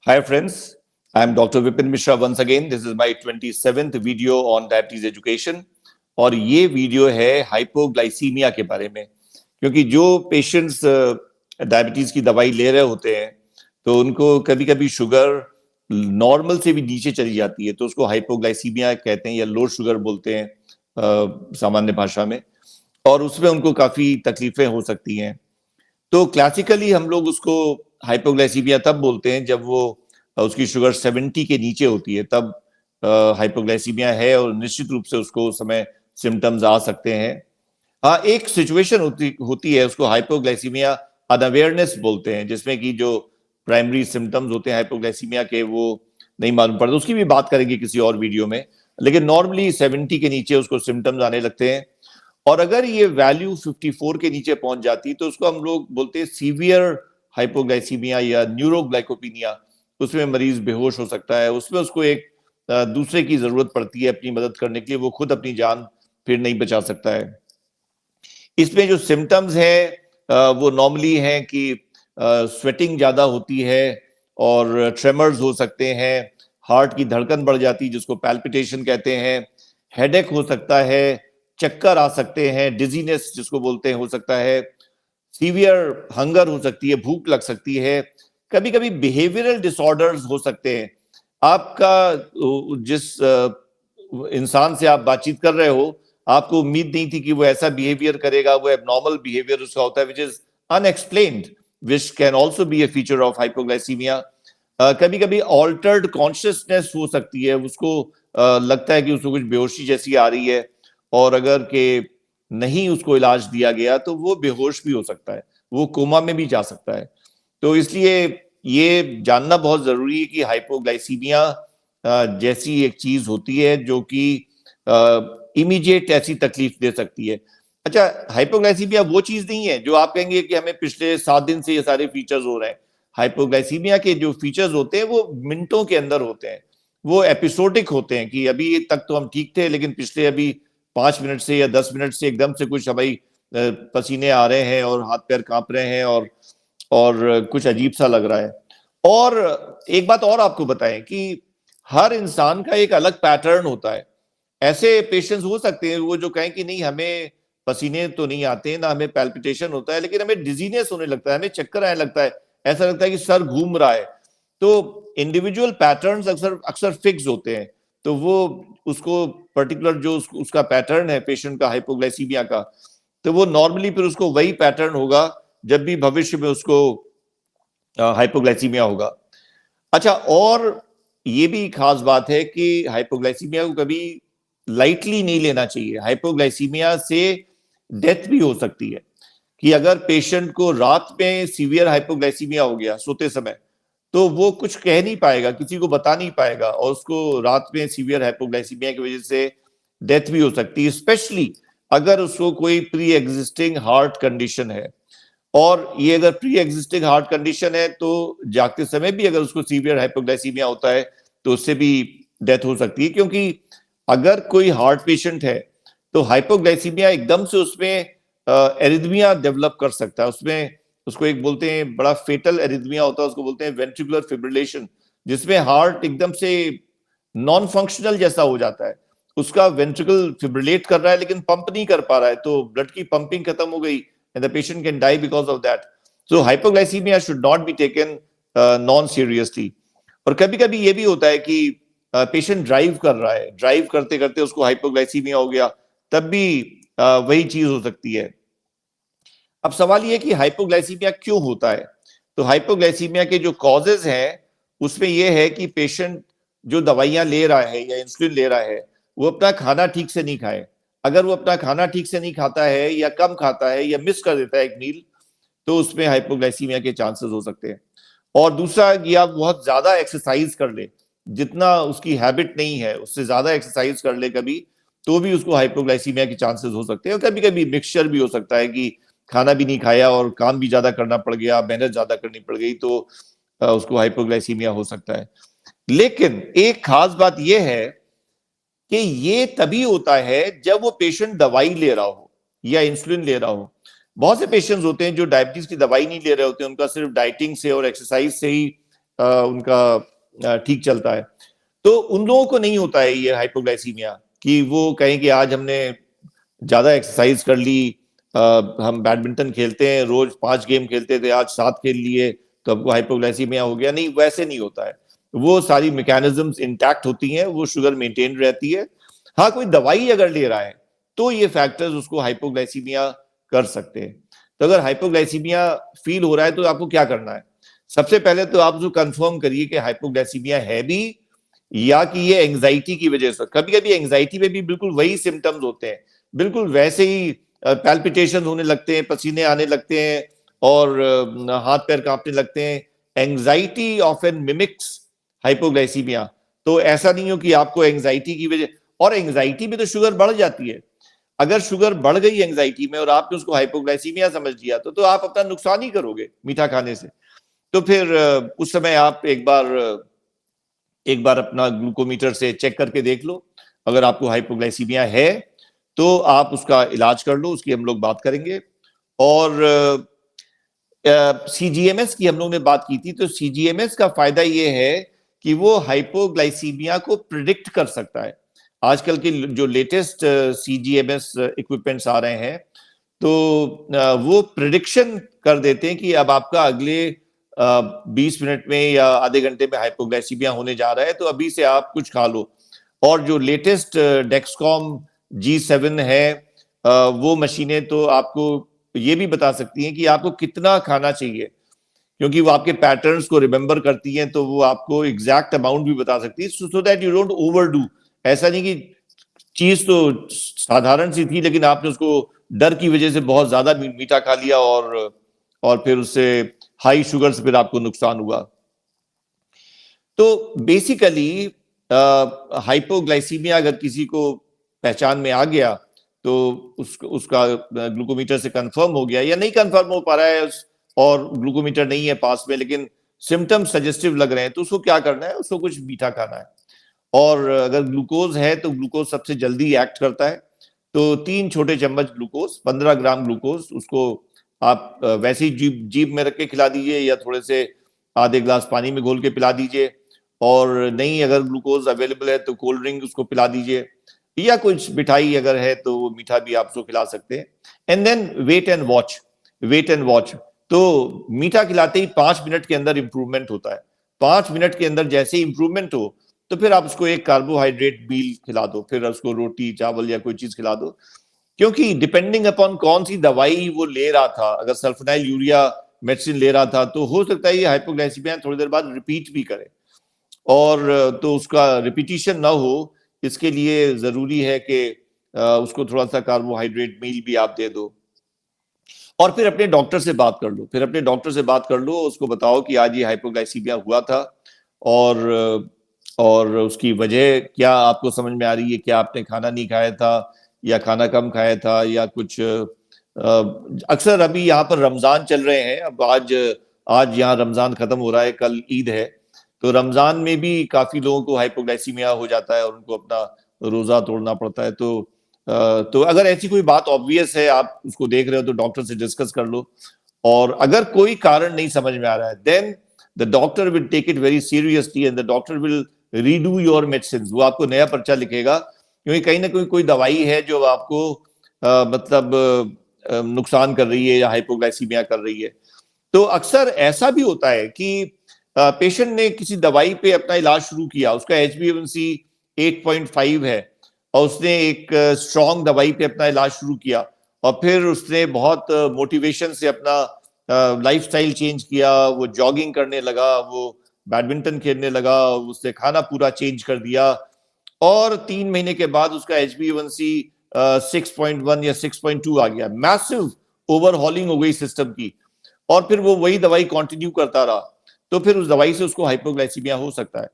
Hi friends, I am Dr. Vipin Mishra once again. This is my 27th video on diabetes education और ये video है hypoglycaemia के बारे में, क्योंकि जो पेशेंट्स डायबिटीज की दवाई ले रहे होते हैं तो उनको कभी कभी शुगर नॉर्मल से भी नीचे चली जाती है, तो उसको हाइपोग्लाइसीमिया कहते हैं या लो शुगर बोलते हैं सामान्य भाषा में, और उसमें उनको काफी तकलीफें हो सकती हैं। तो क्लासिकली हम लोग उसको हाइपोग्लाइसीमिया तब बोलते हैं जब वो उसकी शुगर 70 के नीचे होती है, तब हाइपोग्लाइसीमिया है और निश्चित रूप से उसको उस समय सिम्टम्स आ सकते हैं। हाँ, एक सिचुएशन होती है, उसको हाइपोग्लाइसीमिया अनअवेयरनेस बोलते हैं, जिसमें कि जो प्राइमरी सिम्टम्स होते हैं हाइपोग्लाइसीमिया के वो नहीं मालूम पड़ते। उसकी भी बात करेंगे किसी और वीडियो में, लेकिन नॉर्मली 70 के नीचे उसको सिम्टम्स आने लगते हैं। और अगर ये वैल्यू 54 के नीचे पहुंच जाती तो उसको हम लोग बोलते हैं सीवियर हाइपोग्लाइसीमिया या न्यूरोग्लाइकोपीनिया। उसमें मरीज बेहोश हो सकता है, उसमें उसको एक दूसरे की जरूरत पड़ती है अपनी मदद करने के लिए, वो खुद अपनी जान फिर नहीं बचा सकता है। इसमें जो सिम्टम्स है वो नॉर्मली हैं कि स्वेटिंग ज्यादा होती है और ट्रेमर्स हो सकते हैं, हार्ट की धड़कन बढ़ जाती है जिसको पैल्पिटेशन कहते हैं, हेडेक हो सकता है, चक्कर आ सकते हैं, डिजीनेस जिसको बोलते हैं हो सकता है, सीवियर हंगर हो सकती है, भूख लग सकती है, कभी कभी बिहेवियरल डिसऑर्डर्स हो सकते हैं। आपका जिस इंसान से आप बातचीत कर रहे हो, आपको उम्मीद नहीं थी कि वो ऐसा बिहेवियर करेगा, वो एबनॉर्मल बिहेवियर उसका होता है which is unexplained, which can also be A feature of hypoglycaemia. कभी कभी ऑल्टर्ड कॉन्शियसनेस हो सकती है, उसको लगता है कि उसको कुछ बेहोशी जैसी आ रही है, और अगर के नहीं उसको इलाज दिया गया तो वो बेहोश भी हो सकता है, वो कोमा में भी जा सकता है। तो इसलिए ये जानना बहुत जरूरी है कि हाइपोग्लाइसीमिया जैसी एक चीज होती है जो कि इमीडिएट ऐसी तकलीफ दे सकती है। अच्छा, हाइपोग्लाइसीमिया वो चीज नहीं है जो आप कहेंगे कि हमें पिछले 7 दिन से ये सारे फीचर्स हो रहे हैं। हाइपोग्लाइसीमिया के जो फीचर्स होते हैं वो मिनटों के अंदर होते हैं, वो एपिसोडिक होते हैं कि अभी तक तो हम ठीक थे, लेकिन पिछले अभी 5 मिनट से या 10 मिनट से एकदम से कुछ हमारी पसीने आ रहे हैं और हाथ पैर कांप रहे हैं और कुछ अजीब सा लग रहा है। और एक बात और आपको बताएं कि हर इंसान का एक अलग पैटर्न होता है। ऐसे पेशेंट्स हो सकते हैं वो जो कहें कि नहीं हमें पसीने तो नहीं आते, ना हमें पैल्पिटेशन होता है, लेकिन हमें डिजीनेस होने लगता है, हमें चक्कर आने लगता है, ऐसा लगता है कि सर घूम रहा है। तो इंडिविजुअल पैटर्न्स अक्सर अक्सर फिक्स होते हैं, तो वो उसको पर्टिकुलर जो उसका पैटर्न है पेशेंट का हाइपोग्लाइसीमिया का, तो वो नॉर्मली फिर उसको वही पैटर्न होगा जब भी भविष्य में उसको हाइपोग्लाइसीमिया होगा। अच्छा, और ये भी खास बात है कि हाइपोग्लाइसीमिया को कभी लाइटली नहीं लेना चाहिए। हाइपोग्लाइसीमिया से डेथ भी हो सकती है, कि अगर पेशेंट को रात में सीवियर हाइपोग्लाइसीमिया हो गया सोते समय, तो वो कुछ कह नहीं पाएगा, किसी को बता नहीं पाएगा, और उसको रात में सीवियर हाइपोग्लाइसीमिया की वजह से डेथ भी हो सकती है, स्पेशली अगर उसको कोई प्री एग्जिस्टिंग हार्ट कंडीशन है। और ये अगर प्री एग्जिस्टिंग हार्ट कंडीशन है तो जागते समय भी अगर उसको सीवियर हाइपोग्लाइसीमिया होता है तो उससे भी डेथ हो सकती है, क्योंकि अगर कोई हार्ट पेशेंट है तो हाइपोग्लाइसीमिया एकदम से उसमें एरिथमिया डेवलप कर सकता है। उसमें उसको एक बोलते हैं बड़ा फेटल एरिथमिया होता है, उसको बोलते हैं वेंट्रिकुलर फिब्रिलेशन, जिसमें हार्ट एकदम से नॉन फंक्शनल जैसा हो जाता है, उसका वेंट्रिकल फिब्रिलेट कर रहा है लेकिन पंप नहीं कर पा रहा है, तो ब्लड की पंपिंग खत्म हो गई and the patient can die because of that. So hypoglycaemia should not be taken non seriously. और कभी कभी ये भी होता है कि पेशेंट ड्राइव कर रहा है, ड्राइव करते करते उसको हाइपोग्लाइसीमिया हो गया, तब भी वही चीज हो सकती है। अब सवाल ये कि हाइपोग्लाइसीमिया क्यों होता है। तो हाइपोग्लाइसीमिया के जो कॉजेज हैं उसमें यह है कि पेशेंट जो दवाइयां ले रहा है या इंसुलिन ले रहा है वो अपना खाना ठीक से नहीं खाए। अगर वो अपना खाना ठीक से नहीं खाता है या कम खाता है या मिस कर देता है एक मील, तो उसमें हाइपोग्लाइसीमिया के चांसेस हो सकते हैं। और दूसरा, ये आप बहुत ज्यादा एक्सरसाइज कर ले, जितना उसकी हैबिट नहीं है उससे ज्यादा एक्सरसाइज कर ले कभी, तो भी उसको हाइपोग्लाइसीमिया के चांसेस हो सकते हैं। और कभी कभी मिक्सचर भी हो सकता है कि खाना भी नहीं खाया और काम भी ज्यादा करना पड़ गया, मेहनत ज्यादा करनी पड़ गई, तो उसको हाइपोग्लाइसीमिया हो सकता है। लेकिन एक खास बात यह है कि ये तभी होता है जब वो पेशेंट दवाई ले रहा हो या इंसुलिन ले रहा हो। बहुत से पेशेंट्स होते हैं जो डायबिटीज की दवाई नहीं ले रहे होते, उनका सिर्फ डाइटिंग से और एक्सरसाइज से ही उनका ठीक चलता है। तो उन लोगों को नहीं होता है ये हाइपोग्लाइसीमिया कि वो कहें कि आज हमने ज्यादा एक्सरसाइज कर ली, हम बैडमिंटन खेलते हैं, रोज 5 गेम खेलते थे, आज 7 खेल लिए तो हमको हाइपोग्लाइसीमिया हो गया। नहीं, वैसे नहीं होता है। वो सारी मैकेनिज्म्स इंटैक्ट होती हैं, वो शुगर मेंटेन रहती है। हाँ, कोई दवाई अगर ले रहा है तो ये फैक्टर्स उसको हाइपोग्लाइसीमिया कर सकते हैं। तो अगर हाइपोग्लाइसीमिया फील हो रहा है तो आपको क्या करना है? सबसे पहले तो आप जो कंफर्म करिए कि हाइपोग्लाइसीमिया है भी या कि ये एंजाइटी की वजह से। कभी कभी एंजाइटी में भी बिल्कुल वही सिम्टम्स होते हैं, बिल्कुल वैसे ही पैल्पिटेशन होने लगते हैं, पसीने आने लगते हैं और हाथ पैर कांपने लगते हैं। Anxiety often mimics hypoglycaemia. तो ऐसा नहीं हो कि आपको एंजाइटी की वजह, और एंजाइटी में तो शुगर बढ़ जाती है। अगर शुगर बढ़ गई एंजाइटी में और आपने उसको हाइपोग्लाइसीमिया समझ लिया तो आप अपना नुकसान ही करोगे मीठा खाने से। तो फिर उस समय आप एक बार अपना ग्लूकोमीटर से चेक करके देख लो। अगर आपको हाइपोग्लाइसीमिया है तो आप उसका इलाज कर लो, उसकी हम लोग बात करेंगे। और सीजीएमएस की हम लोग ने बात की थी, तो सीजीएमएस का फायदा ये है कि वो हाइपोग्लाइसीमिया को प्रिडिक्ट कर सकता है। आजकल के जो लेटेस्ट सीजीएमएस इक्विपमेंट्स आ रहे हैं तो वो प्रिडिक्शन कर देते हैं कि अब आपका अगले 20 मिनट में या आधे घंटे में हाइपोग्लाइसीमिया होने जा रहा है, तो अभी से आप कुछ खा लो। और जो लेटेस्ट डेक्सकॉम G7 है, वो मशीनें तो आपको ये भी बता सकती हैं कि आपको कितना खाना चाहिए, क्योंकि वो आपके पैटर्न्स को रिमेंबर करती हैं, तो वो आपको एग्जैक्ट अमाउंट भी बता सकती है, so that you don't overdo. ऐसा नहीं कि चीज तो साधारण सी थी लेकिन आपने उसको डर की वजह से बहुत ज्यादा मीठा खा लिया और फिर उससे हाई शुगर से फिर आपको नुकसान हुआ। तो बेसिकली हाइपोग्लाइसीमिया अगर किसी को पहचान में आ गया तो उसका ग्लूकोमीटर से कंफर्म हो गया, या नहीं कंफर्म हो पा रहा है और ग्लूकोमीटर नहीं है पास में लेकिन सिम्टम्स सजेस्टिव लग रहे हैं, तो उसको क्या करना है? उसको कुछ मीठा खाना है। और अगर ग्लूकोज है तो ग्लूकोज सबसे जल्दी एक्ट करता है, तो 3 छोटे चम्मच ग्लूकोज, 15 ग्राम ग्लूकोज, उसको आप वैसे ही जीभ में रख के खिला दीजिए या थोड़े से आधे ग्लास पानी में घोल के पिला दीजिए। और नहीं अगर ग्लूकोज अवेलेबल है तो कोल्ड ड्रिंक उसको पिला दीजिए, या कुछ मिठाई अगर है तो वो मीठा भी आप उसको खिला सकते हैं। And then wait and watch. तो मीठा खिलाते ही 5 मिनट के अंदर इंप्रूवमेंट होता है। 5 मिनट के अंदर जैसे ही इंप्रूवमेंट हो तो फिर आप उसको एक कार्बोहाइड्रेट मील खिला दो, फिर उसको रोटी चावल या कोई चीज खिला दो। क्योंकि डिपेंडिंग अपॉन कौन सी दवाई वो ले रहा था, अगर सल्फोनाइल यूरिया मेडिसिन ले रहा था तो हो सकता है ये हाइपोग्लाइसीमिया थोड़ी देर बाद रिपीट भी करे, और तो उसका रिपीटिशन ना हो इसके लिए जरूरी है कि उसको थोड़ा सा कार्बोहाइड्रेट मील भी आप दे दो। और फिर अपने डॉक्टर से बात कर लो, उसको बताओ कि आज ये हाइपोग्लाइसीमिया हुआ था और उसकी वजह क्या आपको समझ में आ रही है। क्या आपने खाना नहीं खाया था या खाना कम खाया था या कुछ। अक्सर अभी यहाँ पर रमजान चल रहे हैं, अब आज यहाँ रमजान खत्म हो रहा है, कल ईद है, तो रमजान में भी काफी लोगों को हाइपोग्लाइसीमिया हो जाता है और उनको अपना रोजा तोड़ना पड़ता है। तो अगर ऐसी कोई बात ऑब्वियस है, आप उसको देख रहे हो, तो डॉक्टर से डिस्कस कर लो। और अगर कोई कारण नहीं समझ में आ रहा है then the doctor will take it very seriously and the doctor will redo your medicine. वो आपको नया पर्चा लिखेगा, क्योंकि कहीं ना कोई दवाई है जो आपको मतलब नुकसान कर रही है या हाइपोग्लाइसीमिया कर रही है। तो अक्सर ऐसा भी होता है कि पेशेंट ने किसी दवाई पे अपना इलाज शुरू किया, उसका HbA1c 8.5 है, और उसने एक स्ट्रॉन्ग दवाई पे अपना इलाज शुरू किया, और फिर उसने बहुत मोटिवेशन से अपना लाइफस्टाइल चेंज किया, वो जॉगिंग करने लगा, वो बैडमिंटन खेलने लगा, उसने खाना पूरा चेंज कर दिया, और 3 महीने के बाद उसका HbA1c 6.1 या 6.2 आ गया। मैसिव ओवरहॉलिंग हो गई सिस्टम की, और फिर वो वही दवाई कंटिन्यू करता रहा, तो फिर उस दवाई से उसको हाइपोग्लाइसीमिया हो सकता है।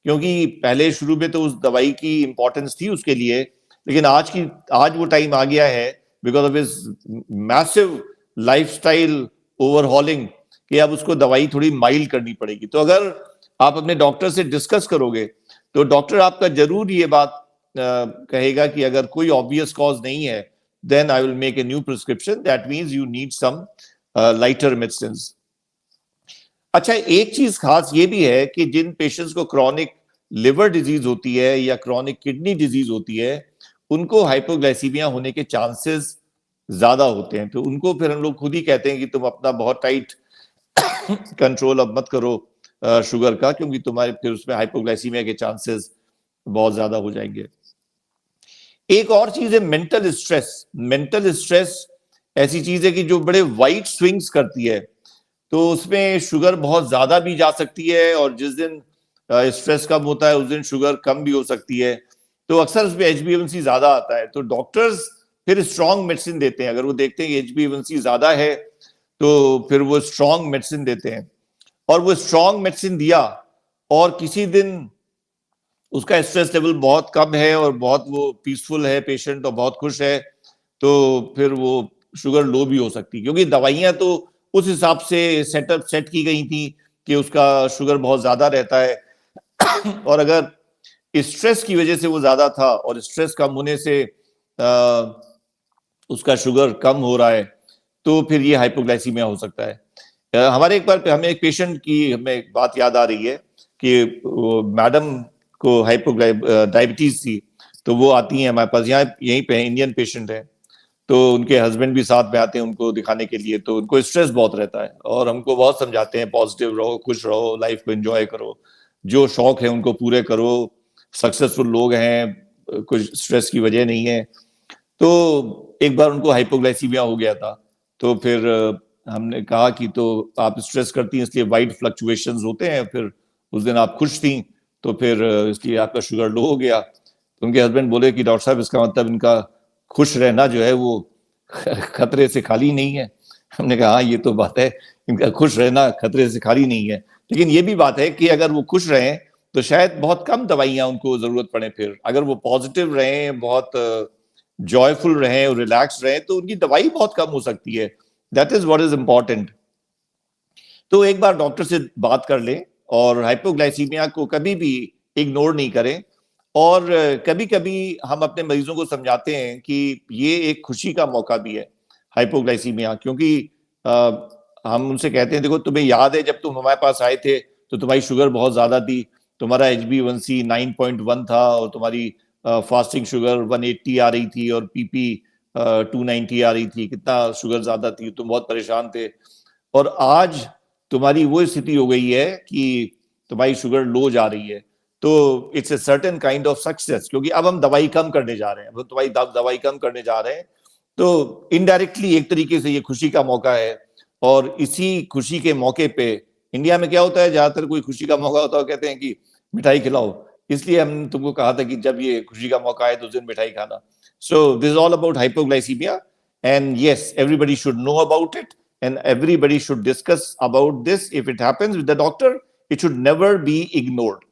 क्योंकि पहले शुरू में तो उस दवाई की इंपॉर्टेंस थी उसके लिए, लेकिन आज वो टाइम आ गया है because of his massive lifestyle overhauling कि अब उसको दवाई थोड़ी माइल्ड करनी पड़ेगी। तो अगर आप अपने डॉक्टर से डिस्कस करोगे तो डॉक्टर आपका जरूर ये बात कहेगा कि अगर कोई ऑब्वियस कॉज नहीं है then I will make a new prescription, that means you need some lighter medicines. अच्छा, एक चीज खास ये भी है कि जिन पेशेंट्स को क्रॉनिक लिवर डिजीज होती है या क्रॉनिक किडनी डिजीज होती है, उनको हाइपोग्लाइसीमिया होने के चांसेस ज्यादा होते हैं। तो उनको फिर हम लोग खुद ही कहते हैं कि तुम अपना बहुत टाइट कंट्रोल अब मत करो शुगर का, क्योंकि तुम्हारे फिर उसमें हाइपोग्लाइसीमिया के चांसेस बहुत ज्यादा हो जाएंगे। एक और चीज है मेंटल स्ट्रेस। मेंटल स्ट्रेस ऐसी चीज है कि जो बड़े वाइड स्विंग्स करती है, तो उसमें शुगर बहुत ज्यादा भी जा सकती है, और जिस दिन स्ट्रेस कम होता है उस दिन शुगर कम भी हो सकती है। तो अक्सर उसमें HbA1c ज्यादा आता है, तो डॉक्टर्स फिर स्ट्रॉन्ग मेडिसिन देते हैं। अगर वो देखते हैं कि HbA1c ज्यादा है तो फिर वो स्ट्रॉन्ग मेडिसिन देते हैं। और वो स्ट्रॉन्ग मेडिसिन दिया और किसी दिन उसका स्ट्रेस लेवल बहुत कम है और बहुत वो पीसफुल है पेशेंट और बहुत खुश है, तो फिर वो शुगर लो भी हो सकती है, क्योंकि दवाइयां तो उस हिसाब से सेट की गई थी कि उसका शुगर बहुत ज्यादा रहता है। और अगर स्ट्रेस की वजह से वो ज्यादा था और स्ट्रेस कम होने से उसका शुगर कम हो रहा है, तो फिर ये हाइपोग्लाइसीमिया हो सकता है। हमारे एक बार हमें एक पेशेंट की हमें एक बात याद आ रही है कि मैडम को डायबिटीज थी, तो वो आती हैं हमारे पास, यहाँ यहीं पे इंडियन पेशेंट है, तो उनके हस्बैंड भी साथ में आते हैं उनको दिखाने के लिए। तो उनको स्ट्रेस बहुत रहता है और हमको बहुत समझाते हैं पॉजिटिव रहो, खुश रहो, लाइफ को एंजॉय करो, जो शौक है उनको पूरे करो, सक्सेसफुल लोग हैं, कुछ स्ट्रेस की वजह नहीं है। तो एक बार उनको हाइपोग्लाइसीमिया हो गया था, तो फिर हमने कहा कि तो आप स्ट्रेस करती हैं इसलिए वाइड फ्लक्चुएशंस होते हैं, फिर उस दिन आप खुश थी तो फिर इसलिए आपका शुगर लो हो गया। तो उनके हस्बैंड बोले कि डॉक्टर साहब इसका मतलब इनका खुश रहना जो है वो खतरे से खाली नहीं है। हमने कहा हाँ ये तो बात है, इनका खुश रहना खतरे से खाली नहीं है, लेकिन ये भी बात है कि अगर वो खुश रहें तो शायद बहुत कम दवाइयां उनको जरूरत पड़े। फिर अगर वो पॉजिटिव रहें, बहुत जॉयफुल रहें और रिलैक्स रहें, तो उनकी दवाई बहुत कम हो सकती है। That is what is important. तो एक बार डॉक्टर से बात कर लें और हाइपोग्लाइसीमिया को कभी भी इग्नोर नहीं करें। और कभी कभी हम अपने मरीजों को समझाते हैं कि ये एक खुशी का मौका भी है हाइपोग्लाइसीमिया, क्योंकि हम उनसे कहते हैं देखो तुम्हें याद है जब तुम हमारे पास आए थे तो तुम्हारी शुगर बहुत ज्यादा थी, तुम्हारा HbA1c 9.1 था और तुम्हारी फास्टिंग शुगर 180 आ रही थी और PP 290 आ रही थी, कितना शुगर ज्यादा थी, तुम बहुत परेशान थे। और आज तुम्हारी वो स्थिति हो गई है कि तुम्हारी शुगर लो जा रही है, तो it's a certain kind of success, क्योंकि अब हम दवाई कम करने जा रहे हैं, अब दवाई कम करने जा रहे हैं। तो इनडायरेक्टली एक तरीके से ये खुशी का मौका है। और इसी खुशी के मौके पे इंडिया में क्या होता है, ज्यादातर कोई खुशी का मौका होता है कहते हैं कि मिठाई खिलाओ, इसलिए हमने तुमको कहा था कि जब ये खुशी का मौका आए तो उस दिन मिठाई खाना। So this is all about hypoglycaemia, and yes everybody should know about it, and everybody should discuss about this. If it happens with the doctor, it should never be ignored.